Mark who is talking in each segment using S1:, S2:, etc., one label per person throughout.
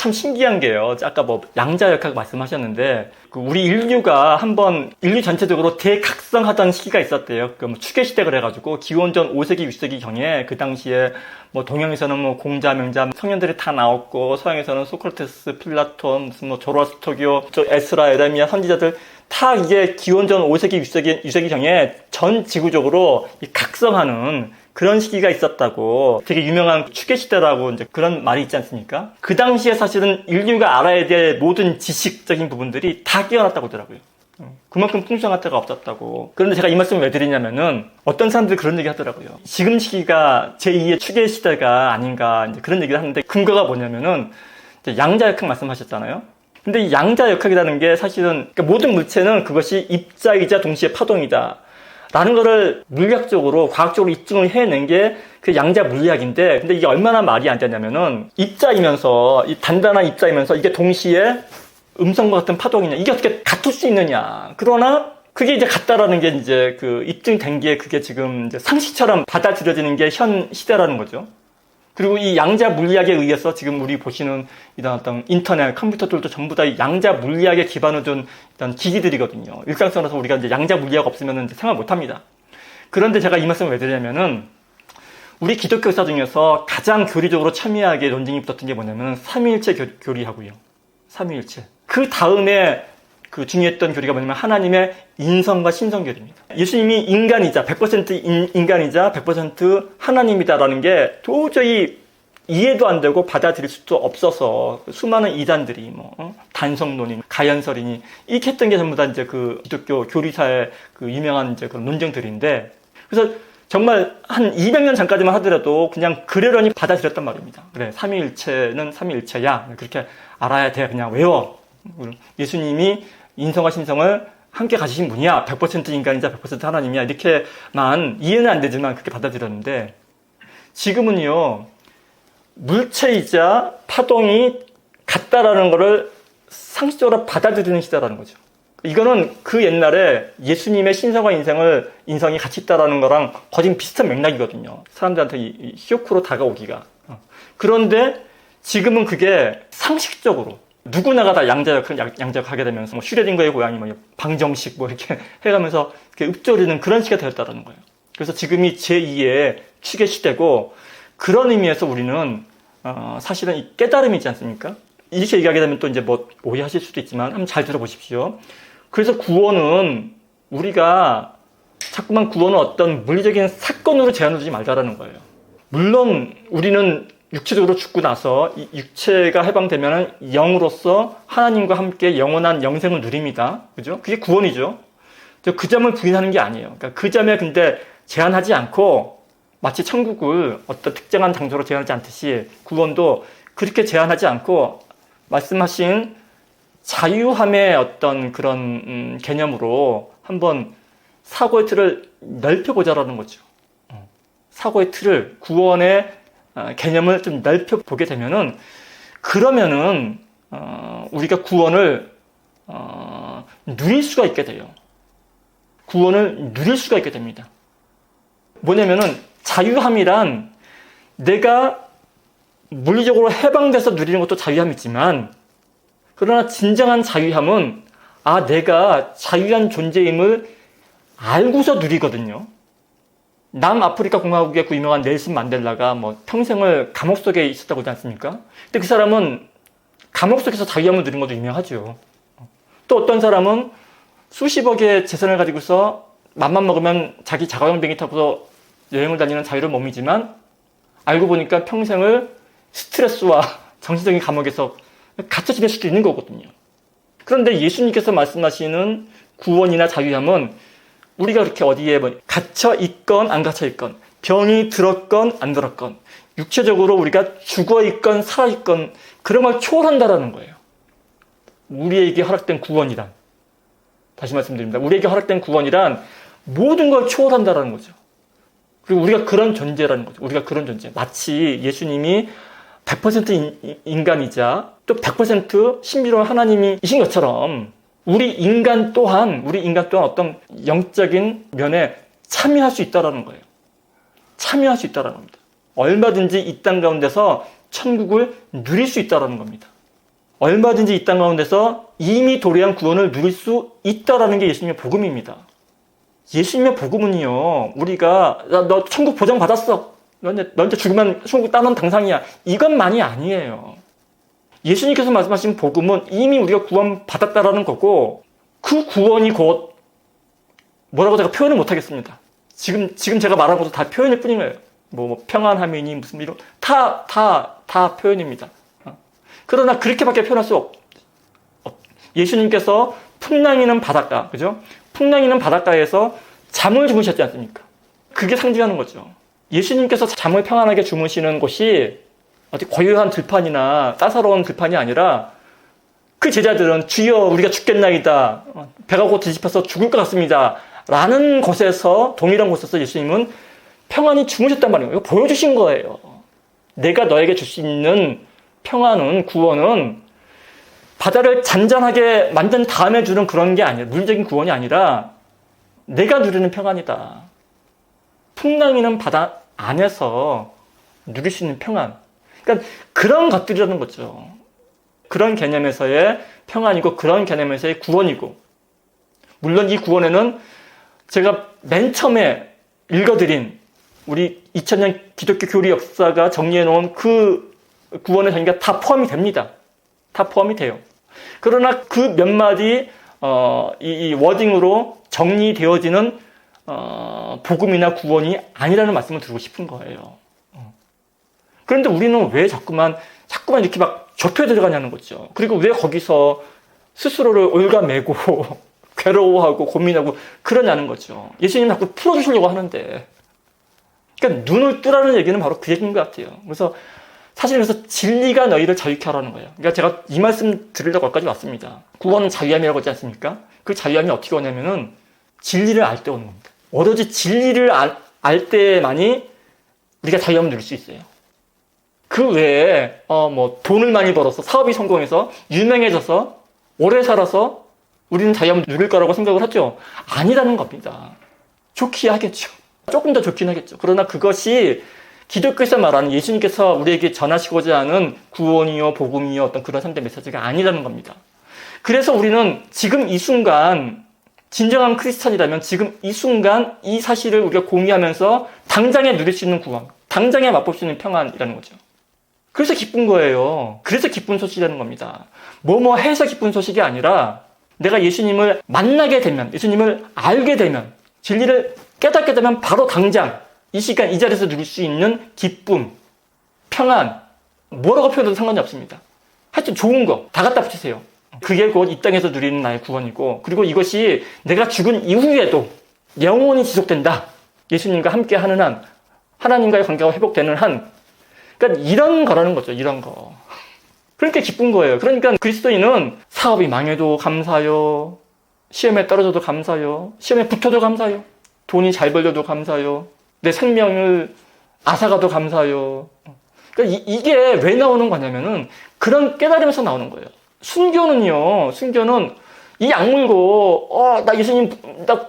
S1: 참 신기한 게요. 아까 뭐 양자역학 말씀하셨는데 우리 인류가 한번 인류 전체적으로 대각성하던 시기가 있었대요. 뭐 추계 시대 그래가지고 기원전 5세기 6세기 경에 그 당시에 뭐 동양에서는 뭐 공자 명자 성현들이 다 나왔고 서양에서는 소크라테스, 필라톤, 무슨 뭐 조로아스터교, 에스라, 에레미야 선지자들 다 이게 기원전 5세기 6세기 경에 전 지구적으로 이 각성하는 그런 시기가 있었다고 되게 유명한 추계시대라고 이제 그런 말이 있지 않습니까? 그 당시에 사실은 인류가 알아야 될 모든 지식적인 부분들이 다 깨어났다고 하더라고요. 그만큼 풍성한 때가 없었다고. 그런데 제가 이 말씀을 왜 드리냐면은 어떤 사람들이 그런 얘기 하더라고요. 지금 시기가 제2의 추계시대가 아닌가 이제 그런 얘기를 하는데 근거가 뭐냐면은 양자역학 말씀하셨잖아요. 근데 이 양자역학이라는 게 사실은 그러니까 모든 물체는 그것이 입자이자 동시에 파동이다 라는 거를 물리학적으로 과학적으로 입증을 해낸 게 그 양자 물리학인데 근데 이게 얼마나 말이 안 되냐면은 입자이면서 이 단단한 입자이면서 이게 동시에 음성과 같은 파동이냐 이게 어떻게 같을 수 있느냐. 그러나 그게 이제 같다라는 게 이제 그 입증된 게 그게 지금 이제 상식처럼 받아들여지는 게 현 시대라는 거죠. 그리고 이 양자 물리학에 의해서 지금 우리 보시는 이런 어떤 인터넷, 컴퓨터들도 전부 다 양자 물리학에 기반을 둔 이런 기기들이거든요. 일상생활에서 우리가 이제 양자 물리학 없으면 생활 못 합니다. 그런데 제가 이 말씀을 왜 드리냐면은 우리 기독교 역사 중에서 가장 교리적으로 첨예하게 논쟁이 붙었던 게 뭐냐면 삼위일체 교리하고요. 삼위일체. 그 다음에 그 중요했던 교리가 뭐냐면 하나님의 인성과 신성교리입니다. 예수님이 인간이자 100% 인간이자 100% 하나님이다라는 게 도저히 이해도 안 되고 받아들일 수도 없어서 수많은 이단들이 뭐 단성론이 가연설이니 이렇게 했던 게 전부 다 이제 그 기독교 교리사의 그 유명한 이제 그런 논쟁들인데 그래서 정말 한 200년 전까지만 하더라도 그냥 그러려니 받아들였단 말입니다. 그래 삼위일체는 삼위일체야 그렇게 알아야 돼 그냥 외워. 예수님이 인성과 신성을 함께 가지신 분이야. 100% 인간이자 100% 하나님이야. 이렇게만 이해는 안 되지만 그렇게 받아들였는데 지금은요. 물체이자 파동이 같다라는 것을 상식적으로 받아들이는 시대라는 거죠. 이거는 그 옛날에 예수님의 신성과 인성이 같이 있다라는 거랑 거진 비슷한 맥락이거든요. 사람들한테 이 쇼크로 다가오기가. 그런데 지금은 그게 상식적으로 누구나가 다 양자역학 하게 되면서 뭐 슈레딩거의 고양이 뭐 방정식 뭐 이렇게 해가면서 이렇게 읊조리는 그런 시기가 되었다는 거예요. 그래서 지금이 제2의 추계 시대고 그런 의미에서 우리는 사실은 이 깨달음이 있지 않습니까? 이렇게 얘기하게 되면 또 이제 뭐 오해하실 수도 있지만 한번 잘 들어보십시오. 그래서 구원은 우리가 자꾸만 구원을 어떤 물리적인 사건으로 제한을 두지 말자라는 거예요. 물론 우리는 육체적으로 죽고 나서 이 육체가 해방되면 영으로서 하나님과 함께 영원한 영생을 누립니다. 그죠? 그게 구원이죠. 그 점을 부인하는 게 아니에요. 그러니까 그 점에 근데 제한하지 않고 마치 천국을 어떤 특정한 장소로 제한하지 않듯이 구원도 그렇게 제한하지 않고 말씀하신 자유함의 어떤 그런 개념으로 한번 사고의 틀을 넓혀보자라는 거죠. 사고의 틀을 구원의 개념을 좀 넓혀보게 되면은 그러면은 우리가 구원을 누릴 수가 있게 돼요. 구원을 누릴 수가 있게 됩니다. 뭐냐면은 자유함이란 내가 물리적으로 해방돼서 누리는 것도 자유함이지만 그러나 진정한 자유함은 내가 자유한 존재임을 알고서 누리거든요. 남아프리카 공화국의 그 유명한 넬슨 만델라가 뭐 평생을 감옥 속에 있었다고 하지 않습니까? 근데 그 사람은 감옥 속에서 자유함을 누린 것도 유명하죠. 또 어떤 사람은 수십억의 재산을 가지고서 맘만 먹으면 자기 자가용 비행기 타고서 여행을 다니는 자유로운 몸이지만 알고 보니까 평생을 스트레스와 정신적인 감옥에서 갇혀 지낼 수도 있는 거거든요. 그런데 예수님께서 말씀하시는 구원이나 자유함은 우리가 그렇게 어디에 갇혀 있건 안 갇혀 있건 병이 들었건 안 들었건 육체적으로 우리가 죽어 있건 살아 있건 그런 걸 초월한다라는 거예요. 우리에게 허락된 구원이란 다시 말씀드립니다. 우리에게 허락된 구원이란 모든 걸 초월한다라는 거죠. 그리고 우리가 그런 존재라는 거죠. 우리가 그런 존재. 마치 예수님이 100% 인간이자 또 100% 신비로운 하나님이신 것처럼 우리 인간 또한 어떤 영적인 면에 참여할 수 있다는 거예요. 참여할 수 있다는 겁니다. 얼마든지 이 땅 가운데서 천국을 누릴 수 있다는 겁니다. 얼마든지 이 땅 가운데서 이미 도래한 구원을 누릴 수 있다라는 게 예수님의 복음입니다. 예수님의 복음은요, 우리가 너 천국 보장 받았어. 너한테 죽으면 천국 따놓은 당상이야. 이것만이 아니에요. 예수님께서 말씀하신 복음은 이미 우리가 구원 받았다라는 거고, 그 구원이 곧 뭐라고 제가 표현을 못하겠습니다. 지금 제가 말한 것도 다 표현일 뿐이에요. 뭐 평안함이니 무슨 이런 다 표현입니다. 그러나 그렇게밖에 표현할 수 없. 예수님께서 풍랑이는 바닷가, 그죠? 풍랑이는 바닷가에서 잠을 주무셨지 않습니까? 그게 상징하는 거죠. 예수님께서 잠을 평안하게 주무시는 곳이 어디 고요한 들판이나 따사로운 들판이 아니라 그 제자들은 주여 우리가 죽겠나이다. 배가 곧 뒤집혀서 죽을 것 같습니다. 라는 곳에서 동일한 곳에서 예수님은 평안히 주무셨단 말이에요. 이거 보여주신 거예요. 내가 너에게 줄 수 있는 평안은 구원은 바다를 잔잔하게 만든 다음에 주는 그런 게 아니라 물리적인 구원이 아니라 내가 누리는 평안이다. 풍랑이는 바다 안에서 누릴 수 있는 평안. 그러니까 그런 것들이라는 거죠. 그런 개념에서의 평안이고 그런 개념에서의 구원이고, 물론 이 구원에는 제가 맨 처음에 읽어드린 우리 2000년 기독교 교리 역사가 정리해놓은 그 구원의 정의가 다 포함이 됩니다. 다 포함이 돼요. 그러나 그 몇 마디 이 워딩으로 정리되어지는 복음이나 구원이 아니라는 말씀을 드리고 싶은 거예요. 그런데 우리는 왜 자꾸만 이렇게 막 좁혀 들어가냐는 거죠. 그리고 왜 거기서 스스로를 올가매고 괴로워하고 고민하고 그러냐는 거죠. 예수님 자꾸 풀어주시려고 하는데. 그러니까 눈을 뜨라는 얘기는 바로 그 얘기인 것 같아요. 그래서 사실 그래서 진리가 너희를 자유케 하라는 거예요. 그러니까 제가 이 말씀 드리려고 여기까지 왔습니다. 구원은 자유함이라고 하지 않습니까? 그 자유함이 어떻게 오냐면은 진리를 알 때 오는 겁니다. 오로지 진리를 알 때만이 우리가 자유함을 누릴 수 있어요. 그 외에 뭐 돈을 많이 벌어서 사업이 성공해서 유명해져서 오래 살아서 우리는 자유함을 누릴 거라고 생각을 하죠. 아니라는 겁니다. 좋긴 하겠죠. 조금 더 좋긴 하겠죠. 그러나 그것이 기독교에서 말하는 예수님께서 우리에게 전하시고자 하는 구원이요 복음이요 어떤 그런 삶의 메시지가 아니라는 겁니다. 그래서 우리는 지금 이 순간 진정한 크리스찬이라면 지금 이 순간 이 사실을 우리가 공유하면서 당장에 누릴 수 있는 구원, 당장에 맛볼 수 있는 평안이라는 거죠. 그래서 기쁜 거예요. 그래서 기쁜 소식이라는 겁니다. 뭐뭐 해서 기쁜 소식이 아니라 내가 예수님을 만나게 되면, 예수님을 알게 되면, 진리를 깨닫게 되면 바로 당장 이 시간 이 자리에서 누릴 수 있는 기쁨, 평안, 뭐라고 표현해도 상관이 없습니다. 하여튼 좋은 거 다 갖다 붙이세요. 그게 곧 이 땅에서 누리는 나의 구원이고, 그리고 이것이 내가 죽은 이후에도 영원히 지속된다. 예수님과 함께 하는 한, 하나님과의 관계가 회복되는 한, 그러니까 이런 거라는 거죠. 이런 거. 그러니까 기쁜 거예요. 그러니까 그리스도인은 사업이 망해도 감사요, 시험에 떨어져도 감사요, 시험에 붙어도 감사요, 돈이 잘 벌려도 감사요, 내 생명을 앗아가도 감사요. 그러니까 이게 왜 나오는 거냐면은 그런 깨달음에서 나오는 거예요. 순교는 이 악물고 나 예수님 나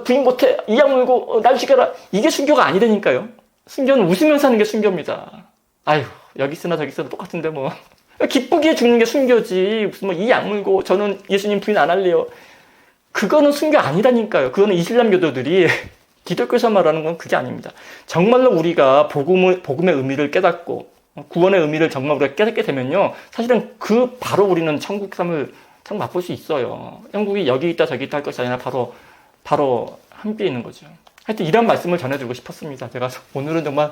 S1: 부인 못해 이 악물고 날 죽여라, 이게 순교가 아니라니까요. 순교는 웃으면서 하는 게 순교입니다. 아유 여기 있으나 저기 있으나 똑같은데 뭐 기쁘게 죽는 게 순교지, 무슨 뭐 이 악물고 저는 예수님 부인 안 할래요, 그거는 순교 아니라니까요. 그거는 이슬람교도들이 기독교에서 말하는 건 그게 아닙니다. 정말로 우리가 복음의 의미를 깨닫고 구원의 의미를 정말 우리가 깨닫게 되면요, 사실은 그 바로 우리는 천국 삶을 참 맛볼 수 있어요. 영국이 여기 있다 저기 있다 할 것이 아니라 바로 함께 있는 거죠. 하여튼 이런 말씀을 전해드리고 싶었습니다. 제가 오늘은 정말